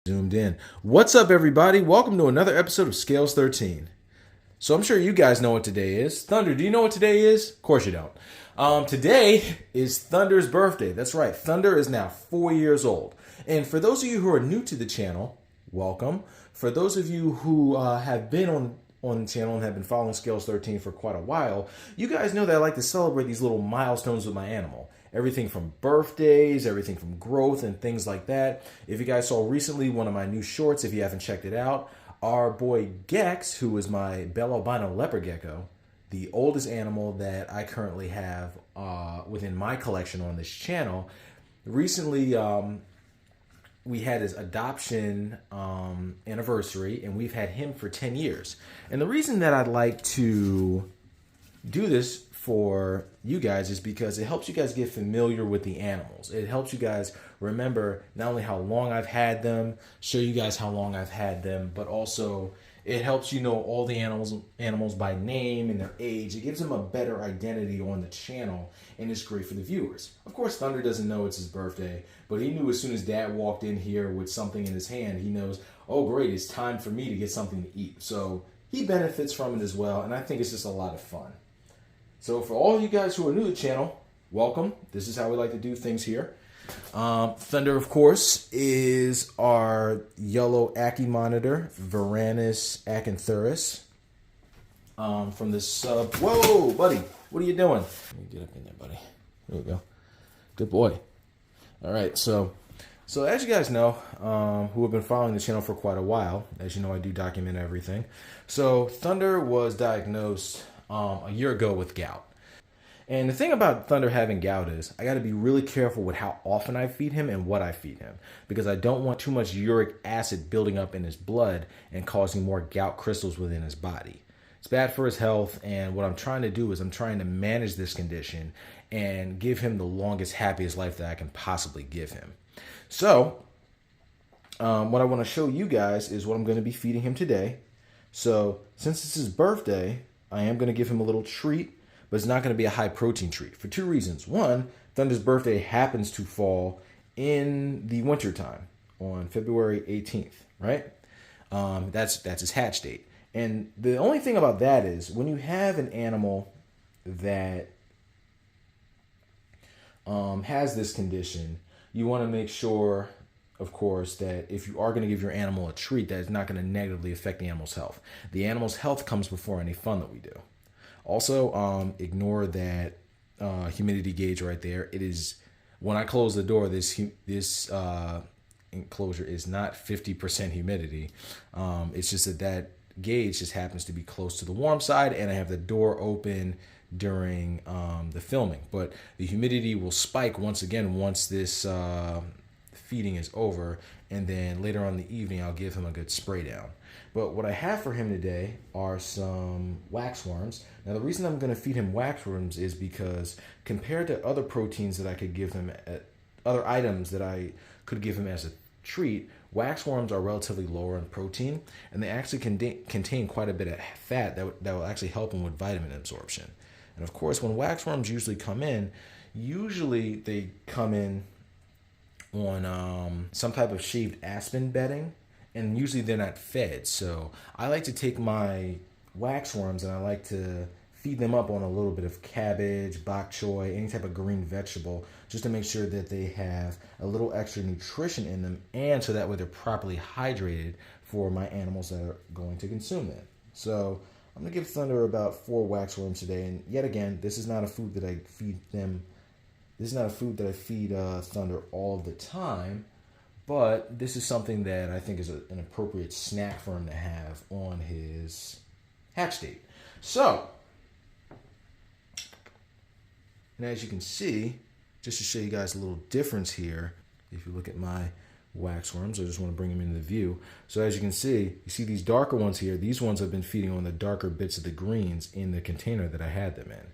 Zoomed in. What's up, everybody? Welcome to another episode of Scales 13. So I'm sure you guys know what today is. Thunder, do you know what today is? Of course you don't. Today is Thunder's birthday. That's right. Thunder is now 4 years old. And for those of you who are new to the channel, welcome. For those of you who have been on the channel and have been following Scales 13 for quite a while, you guys know that I like to celebrate these little milestones with my animal. Everything from birthdays, everything from growth and things like that. If you guys saw recently one of my new shorts, if you haven't checked it out, our boy Gex, who is my bell albino leopard gecko, the oldest animal that I currently have within my collection on this channel, recently we had his adoption anniversary, and we've had him for 10 years. And the reason that I'd like to do this for you guys is because it helps you guys get familiar with the animals. It helps you guys remember not only how long I've had them, show you guys how long I've had them, but also it helps you know all the animals by name and their age. It gives them a better identity on the channel, and it's great for the viewers. Of course, Thunder doesn't know it's his birthday, but he knew as soon as Dad walked in here with something in his hand, he knows, oh great, it's time for me to get something to eat. So he benefits from it as well, and I think it's just a lot of fun. So for all you guys who are new to the channel, welcome. This is how we like to do things here. Thunder, of course, is our yellow Ackie monitor, Varanus acanthurus. From this sub. Whoa, buddy, what are you doing? Let me get up in there, buddy. There we go. Good boy. All right, so as you guys know, who have been following the channel for quite a while, as you know, I do document everything. So Thunder was diagnosed a year ago with gout. And the thing about Thunder having gout is I got to be really careful with how often I feed him and what I feed him, because I don't want too much uric acid building up in his blood and causing more gout crystals within his body. It's bad for his health, and what I'm trying to do is I'm trying to manage this condition and give him the longest, happiest life that I can possibly give him. So what I want to show you guys is what I'm going to be feeding him today. So since it's his birthday, I am going to give him a little treat, but it's not going to be a high protein treat for two reasons. One, Thunder's birthday happens to fall in the winter time on February 18th, right? That's his hatch date. And the only thing about that is when you have an animal that has this condition, you want to make sure, of course, that if you are going to give your animal a treat, that it's not going to negatively affect the animal's health. The animal's health comes before any fun that we do. Also, ignore that humidity gauge right there. It is, when I close the door, this enclosure is not 50% humidity. It's just that gauge just happens to be close to the warm side, and I have the door open during the filming. But the humidity will spike once again once this feeding is over, and then later on in the evening I'll give him a good spray down. But what I have for him today are some waxworms. Now the reason I'm going to feed him waxworms is because compared to other proteins that I could give him, other items that I could give him as a treat, waxworms are relatively lower in protein, and they actually contain quite a bit of fat that will actually help him with vitamin absorption. And of course, when waxworms usually come in, they come in on some type of shaved aspen bedding, and usually they're not fed. So I like to take my waxworms and I like to feed them up on a little bit of cabbage, bok choy, any type of green vegetable, just to make sure that they have a little extra nutrition in them, and so that way they're properly hydrated for my animals that are going to consume them. So I'm going to give Thunder about 4 waxworms today, and yet again, this is not a food that I feed them. This is not a food that I feed Thunder all of the time, but this is something that I think is an appropriate snack for him to have on his hatch date. So, and as you can see, just to show you guys a little difference here, if you look at my waxworms, I just want to bring them into the view. So as you can see, you see these darker ones here. These ones have been feeding on the darker bits of the greens in the container that I had them in.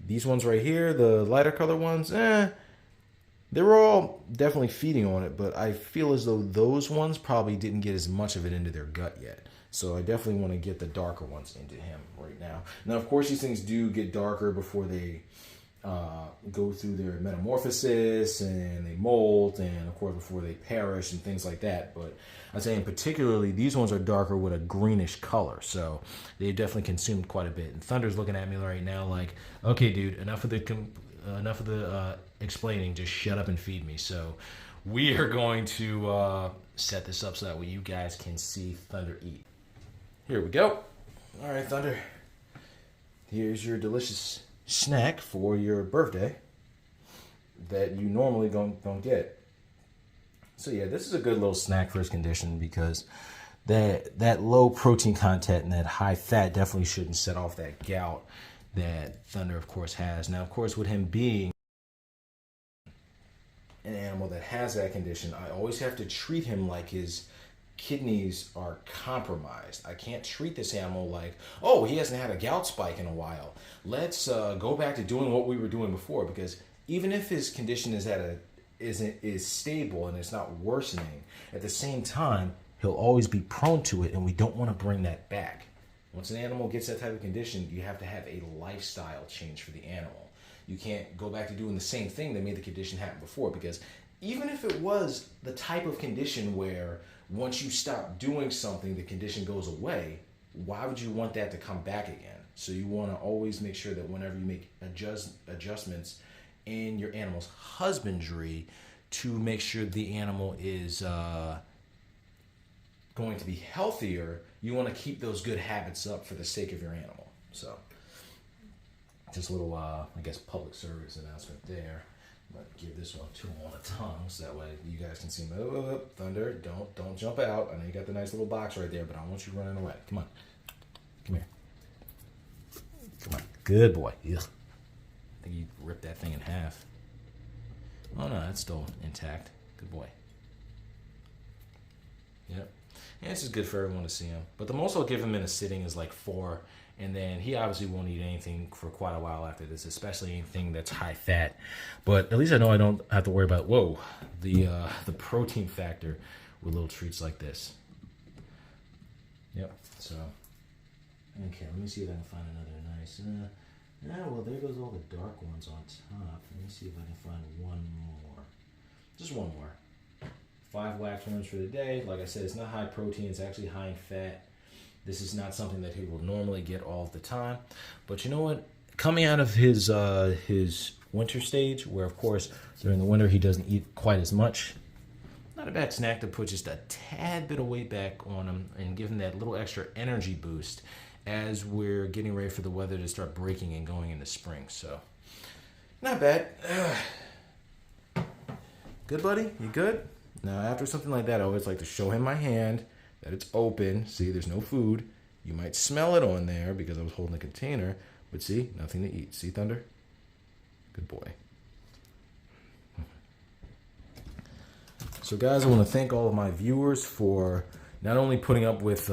These ones right here, the lighter color ones, they were all definitely feeding on it, but I feel as though those ones probably didn't get as much of it into their gut yet. So I definitely want to get the darker ones into him right now. Now, of course, these things do get darker before they go through their metamorphosis and they molt, and of course before they perish and things like that. But I'm saying particularly these ones are darker with a greenish color, so they definitely consumed quite a bit. And Thunder's looking at me right now like, okay, dude, enough of the explaining. Just shut up and feed me. So we are going to set this up so that way you guys can see Thunder eat. Here we go. All right, Thunder. Here's your delicious snack for your birthday that you normally don't get. So yeah, this is a good little snack for his condition, because that low protein content and that high fat definitely shouldn't set off that gout that Thunder of course has. Now of course, with him being an animal that has that condition, I always have to treat him like his kidneys are compromised. I can't treat this animal like, oh, he hasn't had a gout spike in a while. Let's go back to doing what we were doing before, because even if his condition is stable and it's not worsening, at the same time he'll always be prone to it, and we don't want to bring that back. Once an animal gets that type of condition, you have to have a lifestyle change for the animal. You can't go back to doing the same thing that made the condition happen before, because even if it was the type of condition where once you stop doing something, the condition goes away, why would you want that to come back again? So you want to always make sure that whenever you make adjustments in your animal's husbandry to make sure the animal is going to be healthier, you want to keep those good habits up for the sake of your animal. So just a little, I guess, public service announcement there. I'm going to give this one to him on the tongue, so that way you guys can see him. Oh, Thunder, don't jump out. I know you got the nice little box right there, but I want you running away. Come on. Come here. Come on. Good boy. Ugh. I think you ripped that thing in half. Oh, no, that's still intact. Good boy. Yep. Yeah, this is good for everyone to see him. But the most I'll give him in a sitting is like 4. And then he obviously won't eat anything for quite a while after this, especially anything that's high fat. But at least I know I don't have to worry about, the protein factor with little treats like this. Yep. So, okay, let me see if I can find another nice. Well, there goes all the dark ones on top. Let me see if I can find one more. Just one more. 5 wax worms for the day. Like I said, it's not high protein. It's actually high in fat. This is not something that he will normally get all the time. But you know what? Coming out of his winter stage, where, of course, during the winter he doesn't eat quite as much, not a bad snack to put just a tad bit of weight back on him and give him that little extra energy boost as we're getting ready for the weather to start breaking and going into spring. So, not bad. Good, buddy? You good? Now, after something like that, I always like to show him my hand, that it's open. See, there's no food. You might smell it on there because I was holding the container, but see, nothing to eat. See, Thunder? Good boy. So, guys, I want to thank all of my viewers for not only putting up with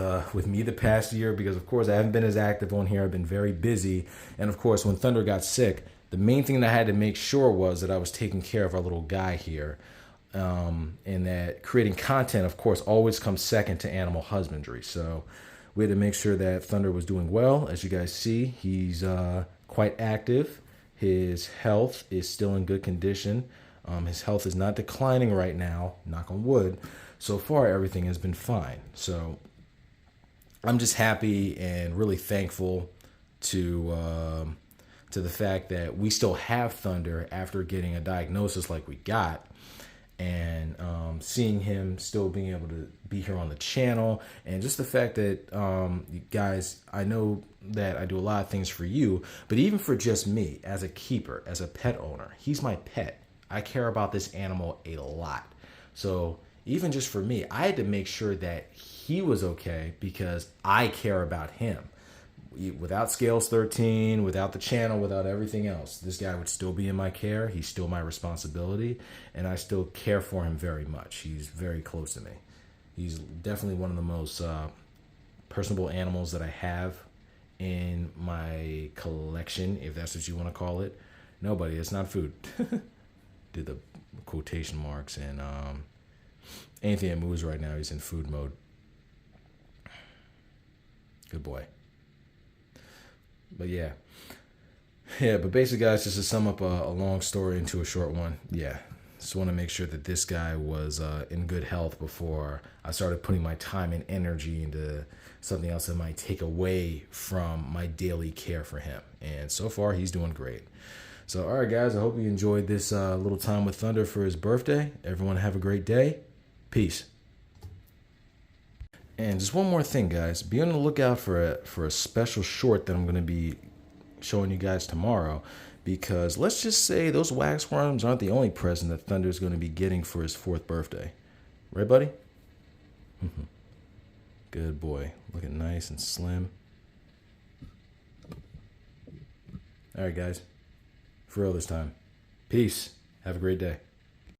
me the past year, because, of course, I haven't been as active on here. I've been very busy. And, of course, when Thunder got sick, the main thing that I had to make sure was that I was taking care of our little guy here. And that creating content, of course, always comes second to animal husbandry. So we had to make sure that Thunder was doing well. As you guys see, he's quite active. His health is still in good condition. His health is not declining right now, knock on wood. So far, everything has been fine. So I'm just happy and really thankful to the fact that we still have Thunder after getting a diagnosis like we got. And seeing him still being able to be here on the channel, and just the fact that you guys, I know that I do a lot of things for you, but even for just me as a keeper, as a pet owner, he's my pet. I care about this animal a lot. So even just for me, I had to make sure that he was okay because I care about him. Without Scales 13, without the channel, without everything else, this guy would still be in my care. He's still my responsibility, and I still care for him very much. He's very close to me. He's definitely one of the most personable animals that I have in my collection, if that's what you want to call it. No, buddy, it's not food. Did the quotation marks, and anything that moves right now, he's in food mode. Good boy. But yeah, Yeah, but basically, guys, just to sum up a long story into a short one, yeah. Just want to make sure that this guy was in good health before I started putting my time and energy into something else that might take away from my daily care for him. And so far, he's doing great. So, all right, guys, I hope you enjoyed this little time with Thunder for his birthday. Everyone have a great day. Peace. And just one more thing, guys. Be on the lookout for a special short that I'm going to be showing you guys tomorrow, because let's just say those waxworms aren't the only present that Thunder is going to be getting for his 4th birthday. Right, buddy? Good boy. Looking nice and slim. All right, guys. For real this time. Peace. Have a great day.